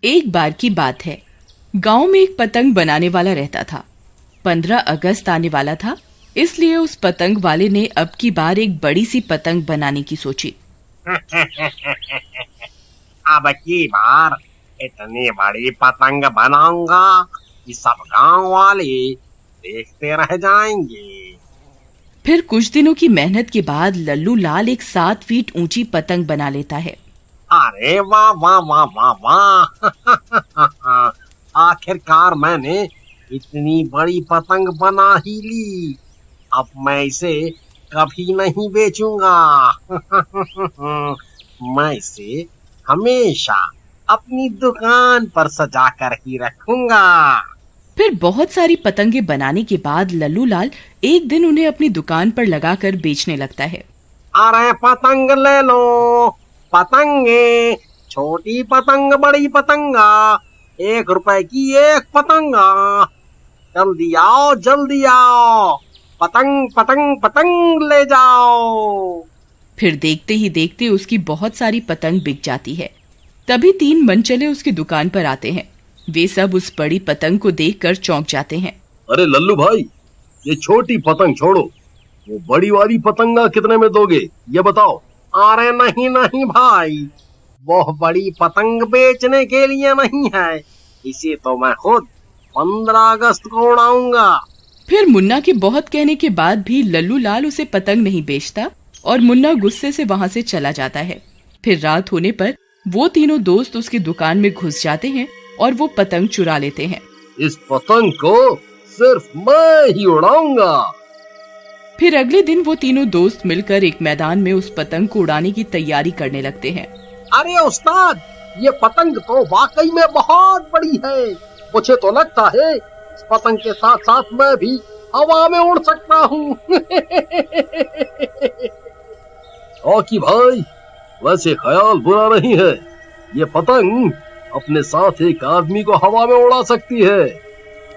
एक बार की बात है। गांव में एक पतंग बनाने वाला रहता था। 15 अगस्त आने वाला था, इसलिए उस पतंग वाले ने अब की बार एक बड़ी सी पतंग बनाने की सोची। अब की बार इतनी बड़ी पतंग बनाऊंगा कि सब गांव वाले देखते रह जाएंगे। फिर कुछ दिनों की मेहनत के बाद लल्लू लाल एक 7 फीट ऊंची पतंग बना लेता है। अरे वाह वाह वाह वाह वाह आखिरकार मैंने इतनी बड़ी पतंग बना ही ली। अब मैं इसे कभी नहीं बेचूंगा। मैं इसे हमेशा अपनी दुकान पर सजा कर ही रखूंगा। फिर बहुत सारी पतंगे बनाने के बाद लल्लू लाल एक दिन उन्हें अपनी दुकान पर लगाकर बेचने लगता है। अरे पतंग ले लो, पतंगे, छोटी पतंग बड़ी पतंगा, 1 रुपए की एक पतंगा, जल्दी आओ जल्दी आओ, पतंग पतंग पतंग ले जाओ। फिर देखते ही देखते उसकी बहुत सारी पतंग बिक जाती है। तभी 3 मनचले उसकी दुकान पर आते हैं। वे सब उस बड़ी पतंग को देखकर चौंक जाते हैं। अरे लल्लू भाई, ये छोटी पतंग छोड़ो, वो बड़ी वाली पतंगा कितने में दोगे ये बताओ। अरे नहीं नहीं भाई, वो बड़ी पतंग बेचने के लिए नहीं है, इसे तो मैं खुद 15 अगस्त को उड़ाऊंगा। फिर मुन्ना के बहुत कहने के बाद भी लल्लू लाल उसे पतंग नहीं बेचता और मुन्ना गुस्से से वहाँ से चला जाता है। फिर रात होने पर वो तीनों दोस्त उसकी दुकान में घुस जाते हैं और वो पतंग चुरा लेते हैं। इस पतंग को सिर्फ मैं ही उड़ाऊंगा। फिर अगले दिन वो तीनों दोस्त मिलकर एक मैदान में उस पतंग को उड़ाने की तैयारी करने लगते हैं। अरे उस्ताद, ये पतंग तो वाकई में बहुत बड़ी है। मुझे तो लगता है इस पतंग के साथ साथ मैं भी हवा में उड़ सकता हूँ। ओकी भाई, वैसे ख्याल बुरा नहीं है। ये पतंग अपने साथ एक आदमी को हवा में उड़ा सकती है।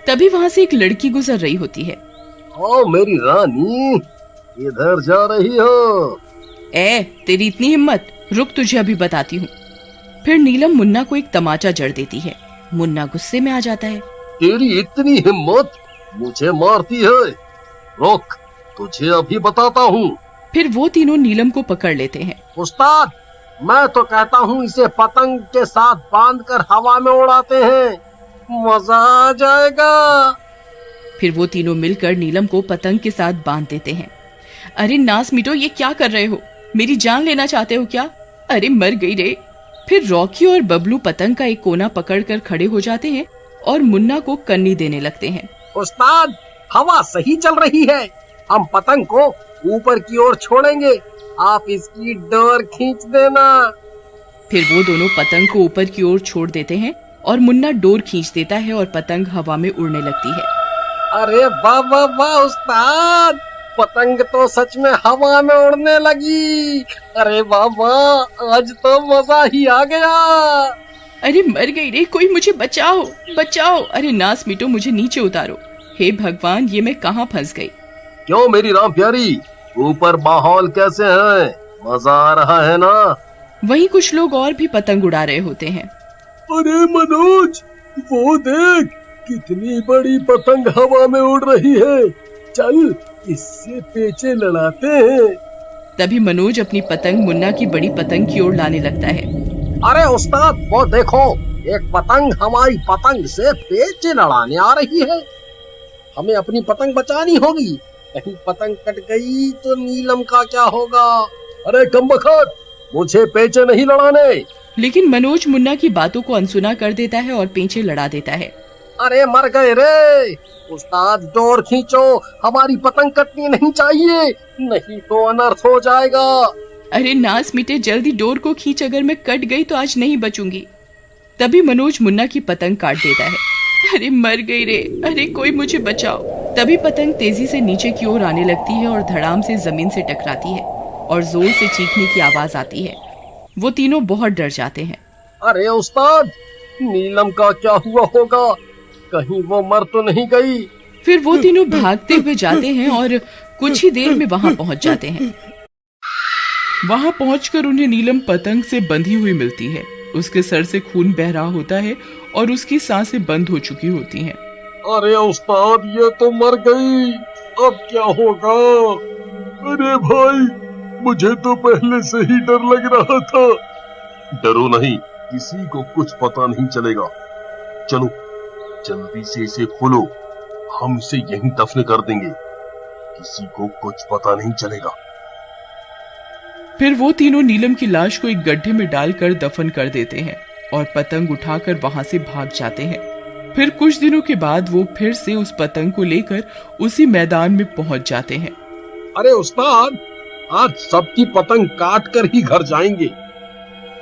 तभी वहाँ से एक लड़की गुजर रही होती है। ओ मेरी रानी, इधर जा रही हो? तेरी इतनी हिम्मत, रुक तुझे अभी बताती हूँ। फिर नीलम मुन्ना को एक तमाचा जड़ देती है। मुन्ना गुस्से में आ जाता है। तेरी इतनी हिम्मत, मुझे मारती है? रुक, तुझे अभी बताता हूँ। फिर वो तीनों नीलम को पकड़ लेते हैं। उस्ताद, मैं तो कहता हूँ इसे पतंग के साथ बांधकर हवा में उड़ाते हैं, मजा आ जाएगा। फिर वो तीनों मिलकर नीलम को पतंग के साथ बांध देते हैं। अरे नास मिटो, ये क्या कर रहे हो? मेरी जान लेना चाहते हो क्या? अरे मर गई रे। फिर रॉकी और बबलू पतंग का एक कोना पकड़कर खड़े हो जाते हैं और मुन्ना को कन्नी देने लगते हैं। उस्ताद, हवा सही चल रही है, हम पतंग को ऊपर की ओर छोड़ेंगे, आप इसकी डोर खींच देना। फिर वो दोनों पतंग को ऊपर की ओर छोड़ देते हैं और मुन्ना डोर खींच देता है और पतंग हवा में उड़ने लगती है। अरे वाह वाह वाह उस्ताद, पतंग तो सच में हवा में उड़ने लगी। अरे वाह वाह, आज तो मजा ही आ गया। अरे मर गई रे, कोई मुझे बचाओ बचाओ। अरे नास मिटो, मुझे नीचे उतारो। हे भगवान, ये मैं कहाँ फंस गई। क्यों मेरी राम प्यारी, ऊपर माहौल कैसे है? मजा आ रहा है ना? वहीं कुछ लोग और भी पतंग उड़ा रहे होते हैं। अरे मनोज, वो देख, कितनी बड़ी पतंग हवा में उड़ रही है। चल इससे पेचे लड़ाते हैं। तभी मनोज अपनी पतंग मुन्ना की बड़ी पतंग की ओर लाने लगता है। अरे उस्ताद, वो देखो, एक पतंग हमारी पतंग से पेचे लड़ाने आ रही है। हमें अपनी पतंग बचानी होगी, कहीं पतंग कट गई तो नीलम का क्या होगा? अरे कमबख्त, मुझे पेचे नहीं लड़ाने। लेकिन मनोज मुन्ना की बातों को अनसुना कर देता है और पेचे लड़ा देता है। अरे मर गए रे। उस्ताद, डोर खींचो, हमारी पतंग कटनी नहीं चाहिए, नहीं तो अनर्थ हो जाएगा। अरे नास मिटे, जल्दी डोर को खींच, अगर मैं कट गई तो आज नहीं बचूंगी। तभी मनोज मुन्ना की पतंग काट देता है। अरे मर गई रे, अरे कोई मुझे बचाओ। तभी पतंग तेजी से नीचे की ओर आने लगती है और धड़ाम से जमीन से टकराती है और जोर से चीखने की आवाज आती है। वो तीनों बहुत डर जाते हैं। अरे उस्ताद, नीलम का क्या हुआ होगा? कहीं वो मर तो नहीं गई? फिर वो तीनों भागते हुए जाते हैं और कुछ ही देर में वहाँ पहुँच जाते हैं। वहाँ पहुंचकर उन्हें नीलम पतंग से बंधी हुई मिलती है। उसके सर से खून बह रहा होता है और उसकी सांसें बंद हो चुकी होती हैं। अरे उस्ताद, ये तो मर गई, अब क्या होगा? अरे भाई, मुझे तो पहले से ही डर लग रहा था। डरो नहीं, किसी को कुछ पता नहीं चलेगा। चलो जल्दी से इसे खोलो, हम इसे यहीं दफन कर देंगे, किसी को कुछ पता नहीं चलेगा। फिर वो तीनों नीलम की लाश को एक गड्ढे में डालकर दफन कर देते हैं और पतंग उठाकर वहां से भाग जाते हैं। फिर कुछ दिनों के बाद वो फिर से उस पतंग को लेकर उसी मैदान में पहुंच जाते हैं। अरे उस्ताद, आज सबकी पतंग काट कर ही घर जाएंगे।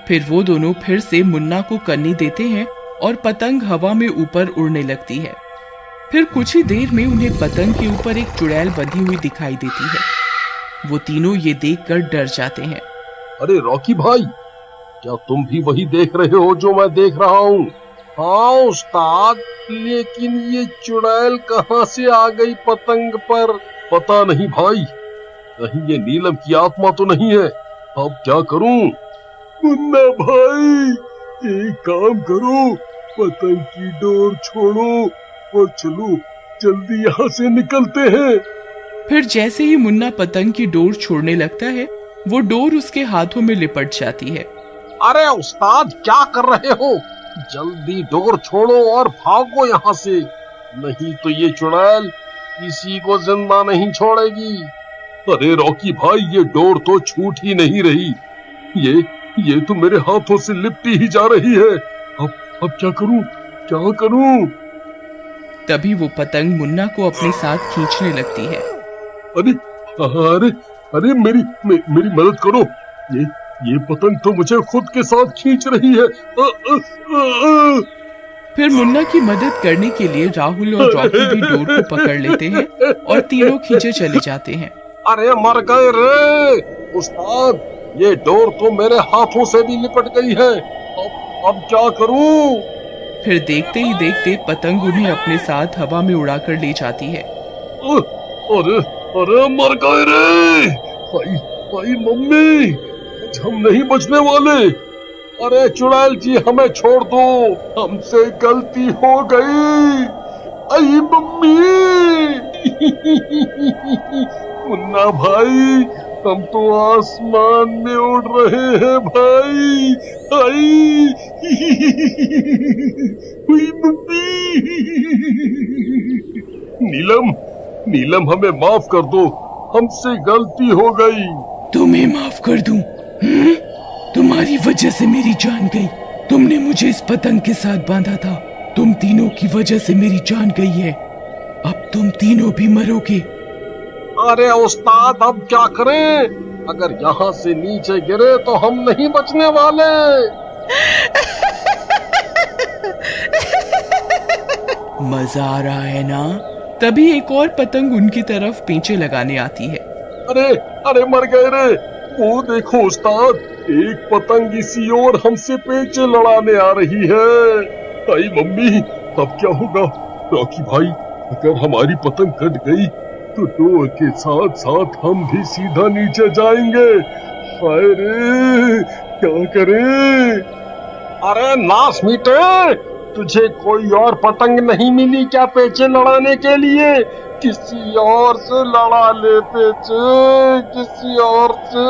फिर वो दोनों फिर से मुन्ना को कन्नी देते हैं और पतंग हवा में ऊपर उड़ने लगती है। फिर कुछ ही देर में उन्हें पतंग के ऊपर एक चुड़ैल बंधी हुई दिखाई देती है। वो तीनों ये देखकर डर जाते हैं। अरे रॉकी भाई, क्या तुम भी वही देख रहे हो जो मैं देख रहा हूँ? हाँ उस्ताद, लेकिन ये चुड़ैल कहाँ से आ गई पतंग पर? पता नहीं भाई, कहीं ये नीलम की आत्मा तो नहीं है। अब क्या करूं? मुन्ना भाई, एक काम करो, पतंग की डोर छोड़ो और चलो जल्दी यहाँ से निकलते हैं। फिर जैसे ही मुन्ना पतंग की डोर छोड़ने लगता है, वो डोर उसके हाथों में लिपट जाती है। अरे उस्ताद, क्या कर रहे हो? जल्दी डोर छोड़ो और भागो यहाँ से, नहीं तो ये चुड़ैल किसी को जिंदा नहीं छोड़ेगी। अरे रॉकी भाई, ये डोर तो छूट ही नहीं रही, ये तो मेरे हाथों से लिपटी ही जा रही है। अब क्या करूं, क्या करूं? तभी वो पतंग मुन्ना को अपने साथ खींचने लगती है। अरे मेरी मदद करो, ये पतंग तो मुझे खुद के साथ खींच रही है। फिर मुन्ना की मदद करने के लिए राहुल और रॉकी भी डोर को पकड़ लेते हैं और तीनों खींचे चले जाते हैं। अरे मर गए रे उस्ताद, ये डोर तो मेरे हाथों से भी लिपट गई है। अब क्या करूं? फिर देखते ही देखते पतंग उन्हें अपने साथ हवा में उड़ाकर ले जाती है। अरे मर गए रे भाई मम्मी, हम नहीं बचने वाले। अरे चुड़ैल जी, हमें छोड़ दो, हमसे गलती हो गई। आई मम्मी। मुन्ना भाई, हम तो आसमान में उड़ रहे हैं भाई। आई हुई मम्मी। नीलम हमें माफ कर दो, हमसे गलती हो गई। तुम्हें माफ कर दूं? तुम्हारी वजह से मेरी जान गई। तुमने मुझे इस पतंग के साथ बांधा था, तुम तीनों की वजह से मेरी जान गई है। अब तुम तीनों भी मरोगे। अरे उस्ताद, अब क्या करें? अगर यहाँ से नीचे गिरे तो हम नहीं बचने वाले। मजा आ रहा है ना? तभी एक और पतंग उनकी तरफ पीछे लगाने आती है। अरे मर गए रे। वो देखो उस्ताद, एक पतंग इसी ओर हमसे पेचे लड़ाने आ रही है। आई मम्मी, अब क्या होगा? रॉकी भाई, अगर हमारी पतंग कट गई तो डोर के साथ साथ हम भी सीधा नीचे जाएंगे। हाय रे, क्या करें? अरे नास मीटे, तुझे कोई और पतंग नहीं मिली क्या पेचे लड़ाने के लिए? किसी और से लड़ा ले पेचे, किसी और से।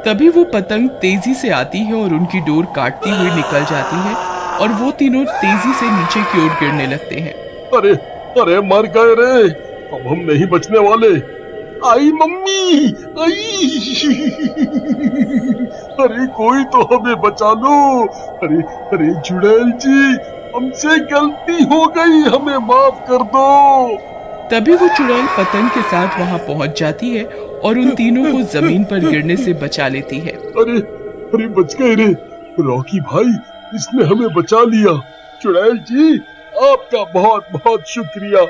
तभी वो पतंग तेजी से आती है और उनकी डोर काटती हुई निकल जाती है और वो तीनों तेजी से नीचे की ओर गिरने लगते हैं। अरे मर गए रे, अब हम नहीं बचने वाले। आई मम्मी, आई। अरे कोई तो हमें बचा लो। अरे चुड़ैल जी, हमसे गलती हो गई, हमें माफ कर दो। तभी वो चुड़ैल पतंग के साथ वहां पहुंच जाती है और उन तीनों को जमीन पर गिरने से बचा लेती है। अरे बच गए रे। रॉकी भाई, इसने हमें बचा लिया। चुड़ैल जी, आपका बहुत बहुत शुक्रिया।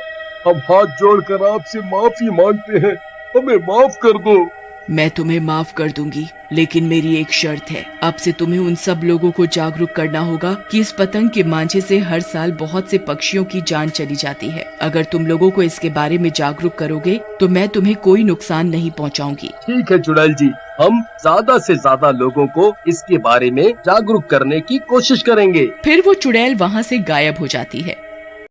हम हाथ जोड़कर आपसे माफी मांगते हैं, हमें माफ कर दो। मैं तुम्हें माफ कर दूंगी, लेकिन मेरी एक शर्त है। अब से तुम्हें उन सब लोगों को जागरूक करना होगा कि इस पतंग के मांझे से हर साल बहुत से पक्षियों की जान चली जाती है। अगर तुम लोगों को इसके बारे में जागरूक करोगे तो मैं तुम्हें कोई नुकसान नहीं पहुंचाऊंगी। ठीक है चुड़ैल जी, हम ज्यादा से ज्यादा लोगों को इसके बारे में जागरूक करने की कोशिश करेंगे। फिर वो चुड़ैल वहाँ से गायब हो जाती है।